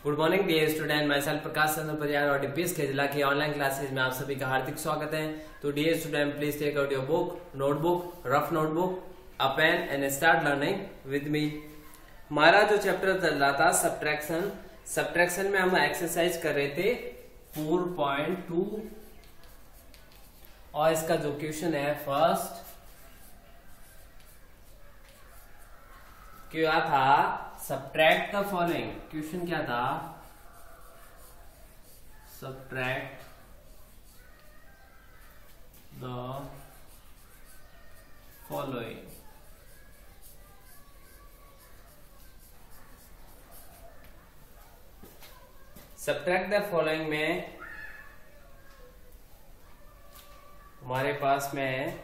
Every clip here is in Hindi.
गुड मॉर्निंग डियर स्टूडेंट, मैं सेल्फ प्रकाश चंद्र परियार और डीपीएस खेजला की ऑनलाइन क्लासेज में आप सभी का हार्दिक स्वागत है। तो dear student, please take out your book, notebook, rough notebook, a pen and start learning with me. हमारा जो चैप्टर चल रहा था सब्ट्रैक्शन में हम एक्सरसाइज कर रहे थे 4.2 और इसका जो क्वेश्चन है फर्स्ट क्या था, सब्ट्रैक्ट द फॉलोइंग। क्वेश्चन क्या था, subtract the following. Subtract the following में हमारे पास में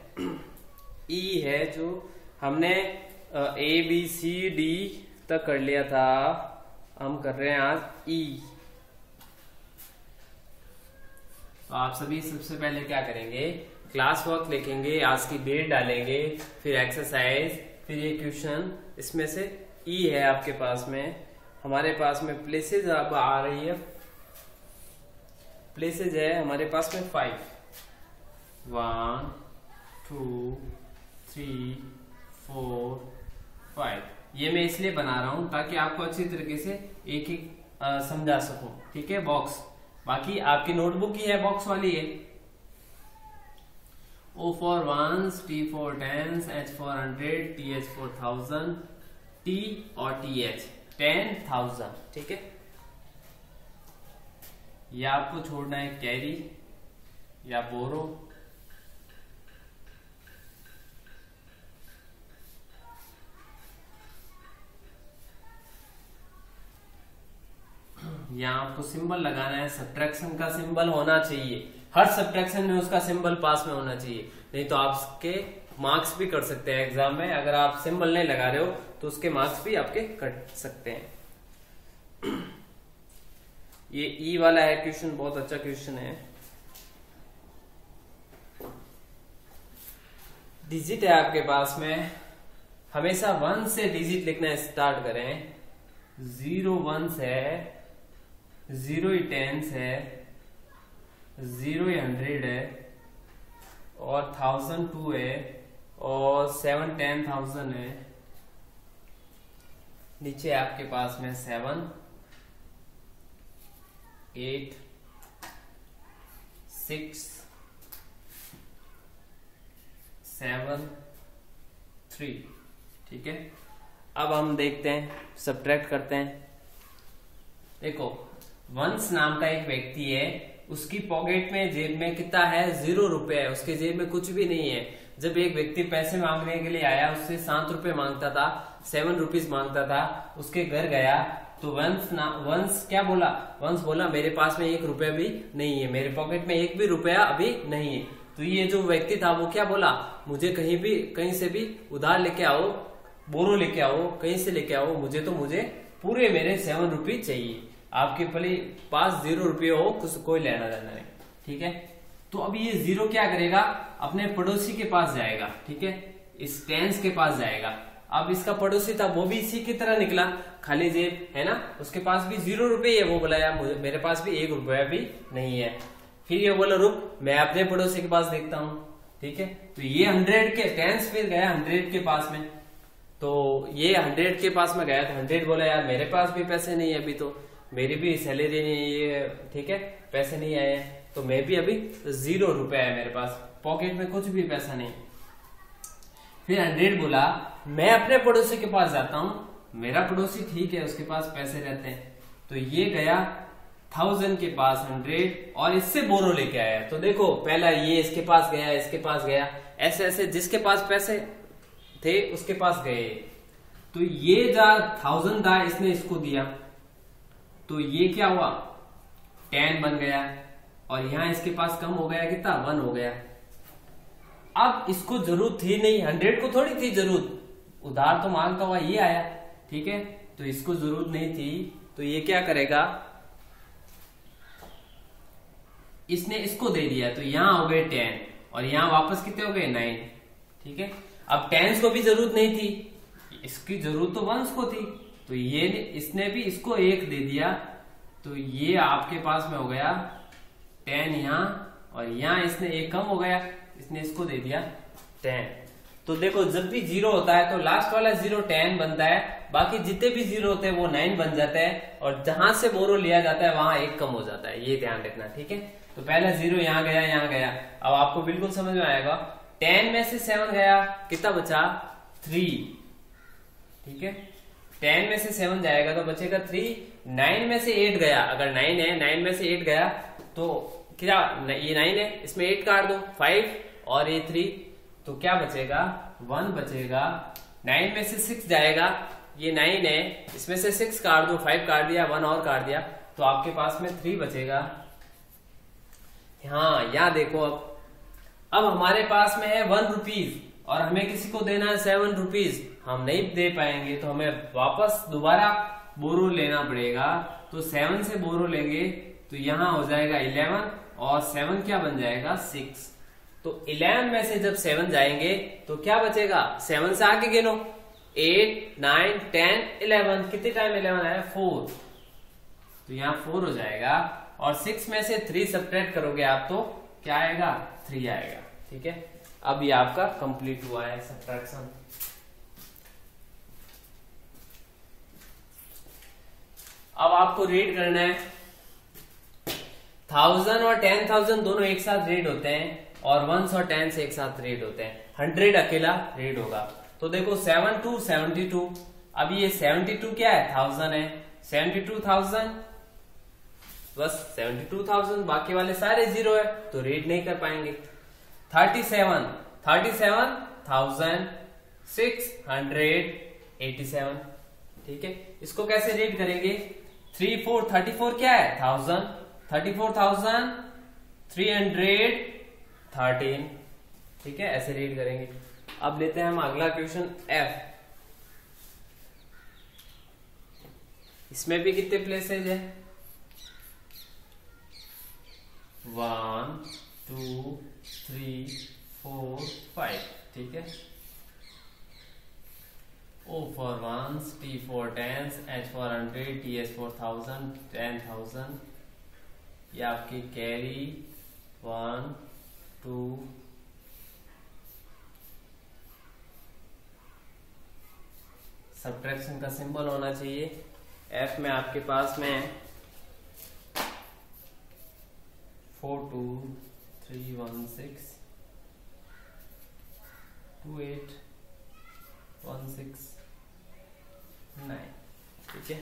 ई है, जो हमने ए बी सी डी तक कर लिया था, हम कर रहे हैं आज ई। तो आप सभी सबसे पहले क्या करेंगे, क्लास वर्क लिखेंगे, आज की डेट डालेंगे, फिर एक्सरसाइज, फिर ये क्वेश्चन। इसमें से ई है आपके पास में, हमारे पास में प्लेसेज अब आ रही है, प्लेसेज है हमारे पास में 5, 1 2 3 4 5। ये मैं इसलिए बना रहा हूं ताकि आपको अच्छी तरीके से एक एक समझा सकूं, ठीक है। बॉक्स बाकी आपकी नोटबुक ही है, बॉक्स वाली है। O for ones, T for tens, H for 100, TH for 1000, T और TH 10,000, ठीक है। या आपको छोड़ना है कैरी या बोरो। यहाँ आपको सिंबल लगाना है, सब्ट्रैक्शन का सिंबल होना चाहिए, हर सब्ट्रैक्शन में उसका सिंबल पास में होना चाहिए, नहीं तो आपके मार्क्स भी कट सकते हैं एग्जाम में। अगर आप सिंबल नहीं लगा रहे हो तो उसके मार्क्स भी आपके कट सकते हैं। ये ई वाला है क्वेश्चन, बहुत अच्छा क्वेश्चन है। डिजिट है आपके पास में, हमेशा 1 से डिजिट लिखना स्टार्ट करें। 0 1s है, 0 ही 10s है, 0 ही 100 है, और 1000 2 है, और 7 10,000 है। नीचे आपके पास में 7 8 6 7 3, ठीक है। अब हम देखते हैं, सब्ट्रैक्ट करते हैं। देखो, वंश नाम का एक व्यक्ति है, उसकी पॉकेट में जेब में कितना है, 0 रुपए है, उसके जेब में कुछ भी नहीं है। जब एक व्यक्ति पैसे मांगने के लिए आया, उससे 7 रुपए मांगता था, 7 रुपीज मांगता था, उसके घर गया तो वंश क्या बोला, वंश बोला मेरे पास में 1 रुपया भी नहीं है, मेरे पॉकेट में 1 भी रुपया अभी नहीं है। तो ये जो व्यक्ति था वो क्या बोला, मुझे कहीं से भी उधार लेके आओ, बोरो लेके आओ, कहीं से लेके आओ, मुझे पूरे मेरे 7 रुपये चाहिए। आपके पास 0 रुपये हो, कोई लेना देना नहीं, ठीक है। तो अब ये 0 क्या करेगा, अपने पड़ोसी के पास जाएगा, ठीक है, इस 10s के पास जाएगा। अब इसका पड़ोसी था, वो भी इसी की तरह निकला, खाली जेब है ना, उसके पास भी 0 रुपये है। वो बोला यार मेरे पास भी 1 रुपया भी नहीं है। फिर ये बोला रुक, मैं अपने पड़ोसी के पास देखता हूँ, ठीक है। तो ये 100 के 10s फिर गया 100 के पास में, तो ये 100 के पास में गया तो 100 बोला यार मेरे पास भी पैसे नहीं है, अभी तो मेरी भी सैलरी नहीं है, ठीक है, पैसे नहीं आए, तो मैं भी अभी 0 रुपया है मेरे पास, पॉकेट में कुछ भी पैसा नहीं। फिर 100 बोला मैं अपने पड़ोसी के पास जाता हूं, मेरा पड़ोसी ठीक है, उसके पास पैसे रहते हैं। तो ये गया 1000 के पास 100 और इससे बोरो लेके आया। तो देखो, पहला ये इसके पास गया, इसके पास गया, ऐसे ऐसे जिसके पास पैसे थे उसके पास गए। तो ये जो 1000 था इसने इसको दिया, तो ये क्या हुआ, 10 बन गया, और यहां इसके पास कम हो गया, कितना 1 हो गया। अब इसको जरूरत थी नहीं, 100 को थोड़ी थी जरूरत, उधार तो मांगता हुआ ये आया, ठीक है, तो इसको जरूरत नहीं थी। तो ये क्या करेगा, इसने इसको दे दिया, तो यहां हो गए 10 और यहां वापस कितने हो गए 9, ठीक है। अब 10s को भी जरूरत नहीं थी, इसकी जरूरत तो 1s को थी, तो ये इसने भी इसको 1 दे दिया, तो ये आपके पास में हो गया 10 यहाँ, और यहाँ इसने एक कम हो गया, इसने इसको दे दिया 10। तो देखो जब भी 0 होता है तो लास्ट वाला 0 10 बनता है, बाकी जितने भी 0 होते हैं वो 9 बन जाते हैं, और जहां से बोरो लिया जाता है वहां एक कम हो जाता है, ये ध्यान रखना, ठीक है। तो पहला 0 यहाँ गया, यहाँ गया, अब आपको बिल्कुल समझ में आएगा। 10 में से 7 गया, कितना बचा 3, ठीक है। 10 में से 7 जाएगा तो बचेगा 3। 9 में से 8 गया, अगर 9 है, 9 में से 8 गया तो क्या, ये 9 है, इसमें 8 काट दो, 5 और ये 3, तो क्या बचेगा 1 बचेगा। 9 में से 6 जाएगा, ये 9 है, इसमें से 6 काट दो, 5 काट दिया, 1 और काट दिया, तो आपके पास में 3 बचेगा। हाँ यहाँ देखो, अब हमारे पास में है 1 रुपीज और हमें किसी को देना है 7 रुपीज, हम नहीं दे पाएंगे तो हमें वापस दोबारा बोरो लेना पड़ेगा। तो 7 से बोरो लेंगे तो यहाँ हो जाएगा 11 और 7 क्या बन जाएगा 6। तो 11 में से जब 7 जाएंगे तो क्या बचेगा, 7 से आगे गिनो, 8 9 10 11, कितने टाइम 11 आया 4, तो यहाँ 4 हो जाएगा। और 6 में से 3 सब्ट्रैक्ट करोगे आप तो क्या आएगा 3 आएगा, ठीक है। अब ये आपका कंप्लीट हुआ है सब्ट्रैक्शन। अब आपको रेड करना है। 1000 और 10,000 दोनों एक साथ रेड होते हैं, और 1 और 10 एक साथ रेड होते हैं। 100 अकेला रेड होगा। तो देखो 7 to 72, अब ये 72 क्या है 1000 है, 72,000 बस 72,000, बाकी वाले सारे 0 है तो रेड नहीं कर पाएंगे। 37,687, ठीक है। इसको कैसे रेड करेंगे, 34 क्या है 1000, 34,313, ठीक है, ऐसे रीड करेंगे। अब लेते हैं हम अगला क्वेश्चन F। इसमें भी कितने प्लेसेज है, 1 2 3 4 5, ठीक है। O for ones, T for tens, H for 100, TS for 1000, 10,000। ये आपकी कैरी 1 2 सब्ट्रैक्शन का सिंबल होना चाहिए। F में आपके पास में 4 2 3 1 6 2 8 1 6 9, ठीक है।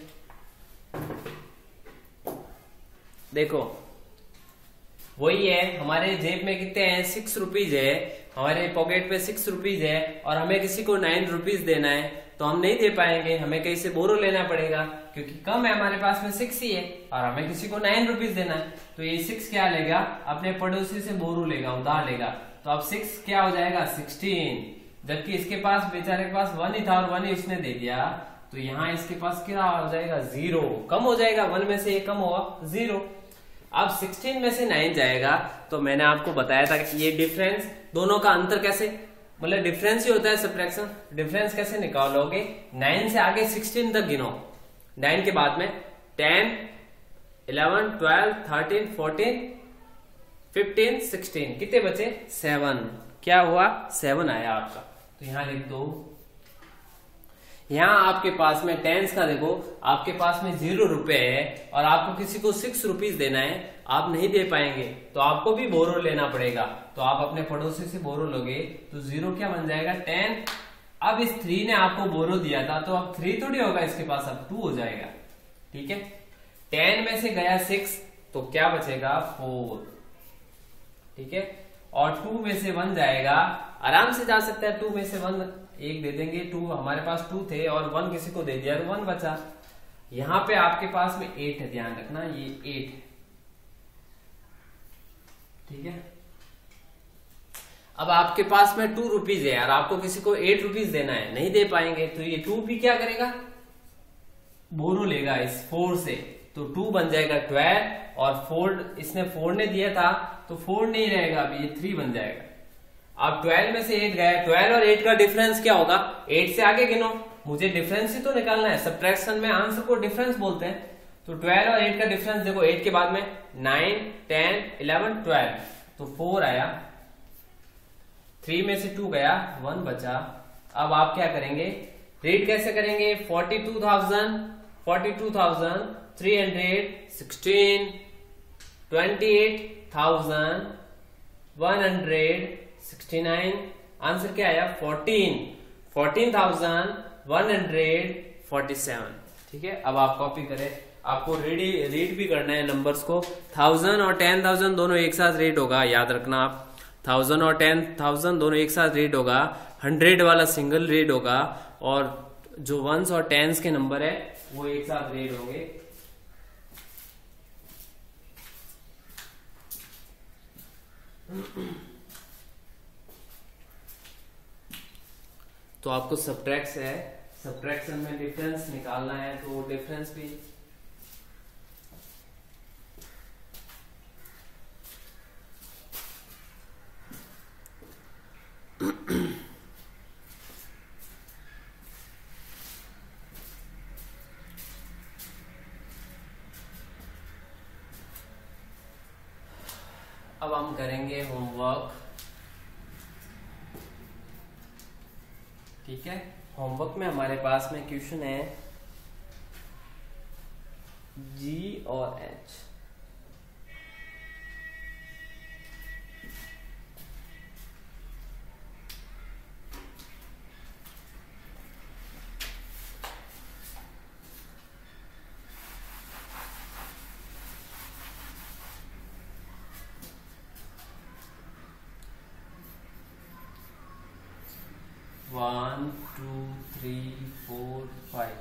देखो वही है, हमारे जेब में कितने हैं 6 रुपीज है, हमारे पॉकेट पे 6 रुपीज है, और हमें किसी को 9 रुपीज देना है तो हम नहीं दे पाएंगे, हमें कहीं से बोरो लेना पड़ेगा, क्योंकि कम है हमारे पास में 6 ही है, और हमें किसी को 9 रुपीज देना है। तो ये 6 क्या लेगा, अपने पड़ोसी से बोरो लेगा, उधार लेगा। तो अब 6 क्या हो जाएगा 16, जबकि इसके पास बेचारे के पास 1 ही था और 1 ही उसने दे दिया, तो यहाँ इसके पास क्या हो जाएगा 0, कम हो जाएगा, 1 में से 1 कम होगा 0। अब 16 में से 9 जाएगा, तो मैंने आपको बताया था कि ये डिफरेंस, दोनों का अंतर कैसे, मतलब डिफरेंस ही होता है सब्ट्रैक्शन। डिफरेंस कैसे निकालोगे, 9 से आगे 16 तक गिनो, 9 के बाद में 10 11 12 13 14 15 16, कितने बचे 7, क्या हुआ 7 आया आपका। तो यहां लिख दो। यहां आपके पास में टेंस का देखो, आपके पास में 0 रुपए है और आपको किसी को 6 रुपीज देना है, आप नहीं दे पाएंगे तो आपको भी बोरो लेना पड़ेगा। तो आप अपने पड़ोसी से बोरो लोगे तो 0 क्या बन जाएगा 10। अब इस 3 ने आपको बोरो दिया था तो अब 3 थोड़ी होगा इसके पास, अब 2 हो जाएगा, ठीक है। 10 में से गया 6 तो क्या बचेगा 4, ठीक है। और 2 में से 1 जाएगा, आराम से जा सकता है, 2 में से 1 एक दे देंगे, 2 हमारे पास 2 थे और 1 किसी को दे दिया तो 1 बचा। यहां पे आपके पास में 8 है, ध्यान रखना ये 8 है, ठीक है। अब आपके पास में 2 रुपीज है और आपको किसी को 8 रुपीज देना है, नहीं दे पाएंगे तो ये 2 भी क्या करेगा, बोरो लेगा इस 4 से, तो 2 बन जाएगा 12 और 4 इसने 4 ने दिया था तो 4 नहीं रहेगा, अभी ये 3 बन जाएगा। अब 12 में से 8 गया, 12 और 8 का डिफरेंस क्या होगा, 8 से आगे गिनो, मुझे डिफरेंस ही तो निकालना है, सब्ट्रैक्शन में आंसर को डिफरेंस बोलते हैं। तो 12 और 8 का डिफरेंस देखो, 8 के बाद में 9, 10, 11, 12, तो 4 आया, 3 में से 2 गया, 1 बचा। अब आप क्या करेंगे, रीड कैसे करेंगे, 42,000, 42,316, 28,169, आंसर क्या आया 14,147। ठीक है, अब आप कॉपी करें, आपको रीड भी करना है नंबर्स को। 1000 और 10,000 दोनों एक साथ रीड होगा, याद रखना आप, 1000 और 10,000 दोनों एक साथ रीड होगा, 100 वाला सिंगल रीड होगा, और जो वंस और टेंस के नंबर है वो एक साथ रीड होंगे। तो आपको सब्ट्रैक्शन में डिफरेंस निकालना है, तो डिफरेंस भी अब हम करेंगे होमवर्क। ठीक है, होमवर्क में हमारे पास में क्वेश्चन है G और H। One, 2, 3, 4, 5.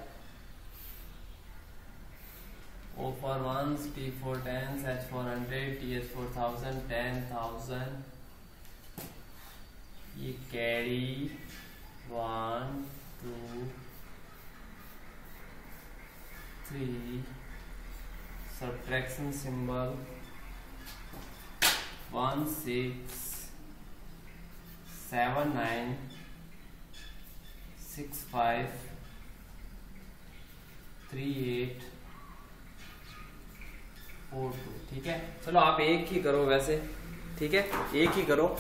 O for ones, T for tens, H for 100, TH for 1000, 10,000. ये कैरी 1, 2, 3, subtraction symbol 1, 6, 7, 9, 6, 5, 3, 8, 4, 2। ठीक है, चलो आप एक ही करो वैसे, ठीक है, एक ही करो।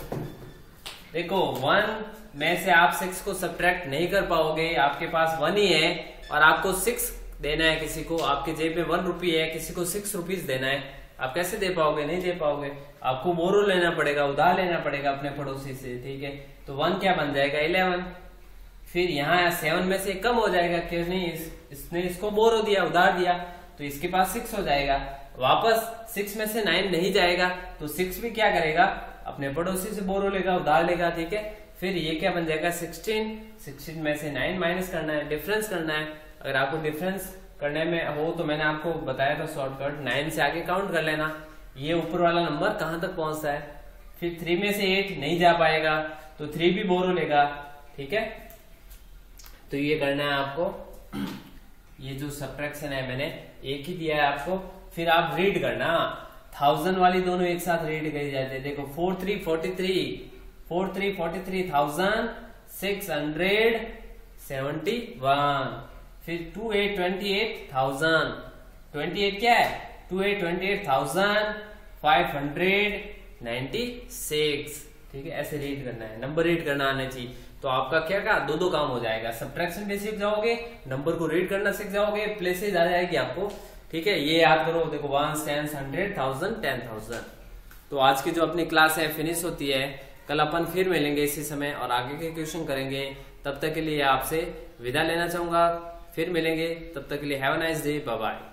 देखो 1 में से आप 6 को सब्ट्रैक्ट नहीं कर पाओगे, आपके पास 1 ही है और आपको 6 देना है किसी को, आपके जेब में 1 रुपये है, किसी को 6 रुपीज देना है, आप कैसे दे पाओगे, नहीं दे पाओगे, आपको बोरो लेना पड़ेगा, उधार लेना पड़ेगा अपने पड़ोसी से। ठीक है, तो 1 क्या बन जाएगा 11, फिर यहाँ 7 में से कम हो जाएगा, क्यों नहीं, इसने इसको बोरो दिया, उधार दिया, तो इसके पास 6 हो जाएगा। वापस 6 में से 9 नहीं जाएगा, तो 6 भी क्या करेगा, अपने पड़ोसी से बोरो लेगा, उधार लेगा। ठीक है, फिर ये क्या बन जाएगा 16 में से 9 माइनस करना है, डिफरेंस करना है। अगर आपको डिफरेंस करने में हो तो मैंने आपको बताया था शॉर्टकट, 9 से आगे काउंट कर लेना, ये ऊपर वाला नंबर कहां तक पहुंचता है। फिर 3 में से 8 नहीं जा पाएगा, तो 3 भी बोरो लेगा। ठीक है, तो ये करना है आपको, ये जो सब्ट्रैक्शन है मैंने एक ही दिया है आपको। फिर आप रीड करना, 1000 वाली दोनों एक साथ रीड करी जाते हैं। देखो 4 3 43, 4 3 43, 1671, फिर 2 8 28,000, 28 क्या है 2 8 28,596। ठीक है, ऐसे रीड करना है, नंबर रीड करना आना चाहिए। तो आपका क्या का दो काम हो जाएगा, सब्ट्रैक्शन भी सीख जाओगे, नंबर को रीड करना सीख जाओगे, प्लेसेज आ जाएगी आपको। ठीक है, ये याद करो, देखो 1 10 100 1000 10,000। तो आज की जो अपनी क्लास है फिनिश होती है, कल अपन फिर मिलेंगे इसी समय और आगे के क्वेश्चन करेंगे। तब तक के लिए आपसे विदा लेना चाहूंगा, फिर मिलेंगे, तब तक के लिए have a nice day, bye bye.